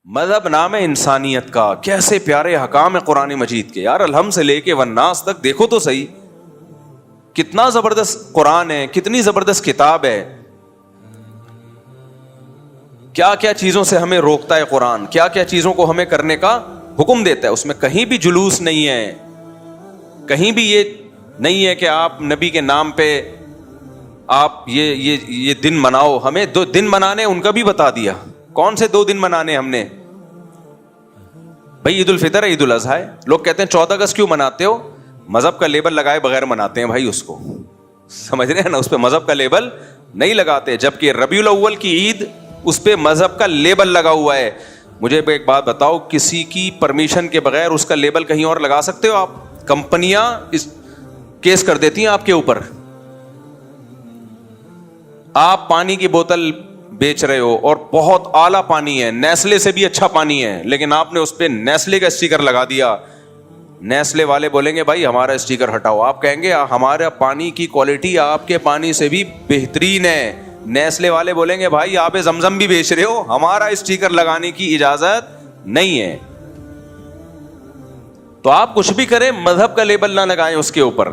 مذہب نام ہے انسانیت کا. کیسے پیارے احکام ہے قرآن مجید کے یار, الحمد سے لے کے والناس تک دیکھو تو صحیح, کتنا زبردست قرآن ہے, کتنی زبردست کتاب ہے. کیا کیا چیزوں سے ہمیں روکتا ہے قرآن, کیا کیا چیزوں کو ہمیں کرنے کا حکم دیتا ہے. اس میں کہیں بھی جلوس نہیں ہے, کہیں بھی یہ نہیں ہے کہ آپ نبی کے نام پہ آپ یہ دن مناؤ. ہمیں 2 دن منانے ان کا بھی بتا دیا. کون سے 2 دن منانے ہم نے بھائی؟ عید الفطر ہے, عید الاضحیٰ ہے. لوگ کہتے ہیں 14 اگست کیوں مناتے ہو؟ مذہب کا لیبل لگائے بغیر مناتے ہیں بھائی اس کو, سمجھ رہے ہیں نا, اس پہ مذہب کا لیبل نہیں لگاتے. جبکہ ربیع الاول کی عید, اس پہ مذہب کا لیبل لگا ہوا ہے. مجھے ایک بات بتاؤ, کسی کی پرمیشن کے بغیر اس کا لیبل کہیں اور لگا سکتے ہو آپ؟ کمپنیاں کیس کر دیتی ہیں آپ کے اوپر. آپ پانی کی بوتل بیچ رہے ہو اور بہت اعلیٰ پانی ہے, نیسلے سے بھی اچھا پانی ہے, لیکن آپ نے اس پہ نیسلے کا اسٹیکر لگا دیا. نیسلے والے بولیں گے بھائی ہمارا اسٹیکر ہٹاؤ. آپ کہیں گے ہمارا پانی کی کوالٹی آپ کے پانی سے بھی بہترین ہے. نیسلے والے بولیں گے بھائی آپ زمزم بھی بیچ رہے ہو, ہمارا اسٹیکر لگانے کی اجازت نہیں ہے. تو آپ کچھ بھی کریں, مذہب کا لیبل نہ لگائیں اس کے اوپر,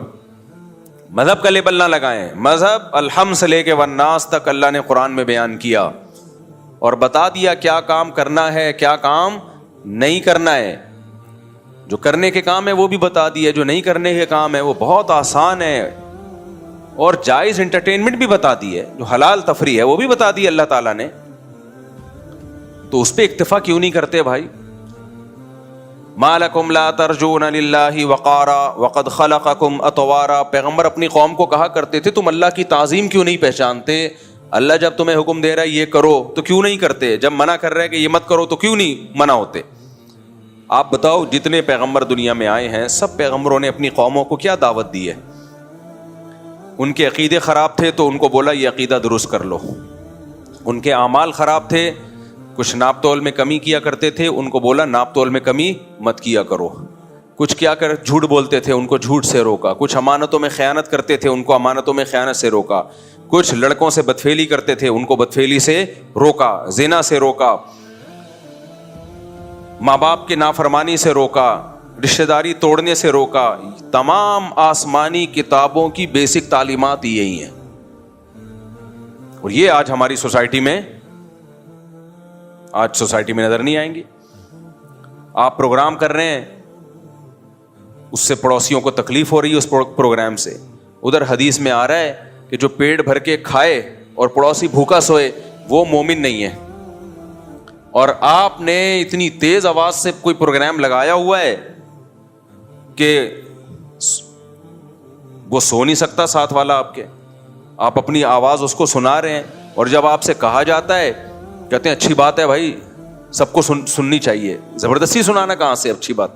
مذہب کا لیبل نہ لگائیں. مذہب الحمد سے لے کے والناس تک اللہ نے قرآن میں بیان کیا اور بتا دیا کیا کام کرنا ہے, کیا کام نہیں کرنا ہے. جو کرنے کے کام ہے وہ بھی بتا دیا, جو نہیں کرنے کے کام ہے وہ بہت آسان ہے. اور جائز انٹرٹینمنٹ بھی بتا دی ہے, جو حلال تفریح ہے وہ بھی بتا دی اللہ تعالیٰ نے. تو اس پہ اکتفا کیوں نہیں کرتے بھائی؟ ما لکم لا ترجون للہ وقارا وقد خلقکم اطوارا. پیغمبر اپنی قوم کو کہا کرتے تھے تم اللہ کی تعظیم کیوں نہیں پہچانتے؟ اللہ جب تمہیں حکم دے رہا ہے یہ کرو تو کیوں نہیں کرتے؟ جب منع کر رہا ہے کہ یہ مت کرو تو کیوں نہیں منع ہوتے؟ آپ بتاؤ, جتنے پیغمبر دنیا میں آئے ہیں سب پیغمبروں نے اپنی قوموں کو کیا دعوت دی ہے؟ ان کے عقیدے خراب تھے تو ان کو بولا یہ عقیدہ درست کر لو. ان کے اعمال خراب تھے, کچھ ناپ تول میں کمی کیا کرتے تھے, ان کو بولا ناپ تول میں کمی مت کیا کرو. کچھ کیا کر جھوٹ بولتے تھے, ان کو جھوٹ سے روکا. کچھ امانتوں میں خیانت کرتے تھے, ان کو امانتوں میں خیانت سے روکا. کچھ لڑکوں سے بدفعلی کرتے تھے, ان کو بدفعلی سے روکا. زنا سے روکا, ماں باپ کی نافرمانی سے روکا, رشتہ داری توڑنے سے روکا. تمام آسمانی کتابوں کی بیسک تعلیمات یہی ہیں, اور یہ آج ہماری سوسائٹی میں نظر نہیں آئیں گی. آپ پروگرام کر رہے ہیں, اس سے پڑوسیوں کو تکلیف ہو رہی ہے اس پروگرام سے. ادھر حدیث میں آ رہا ہے کہ جو پیٹ بھر کے کھائے اور پڑوسی بھوکا سوئے وہ مومن نہیں ہے. اور آپ نے اتنی تیز آواز سے کوئی پروگرام لگایا ہوا ہے کہ وہ سو نہیں سکتا ساتھ والا آپ کے. آپ اپنی آواز اس کو سنا رہے ہیں, اور جب آپ سے کہا جاتا ہے کہتے ہیں اچھی بات ہے بھائی, سب کو سننی چاہیے. زبردستی سنانا کہاں سے اچھی بات؟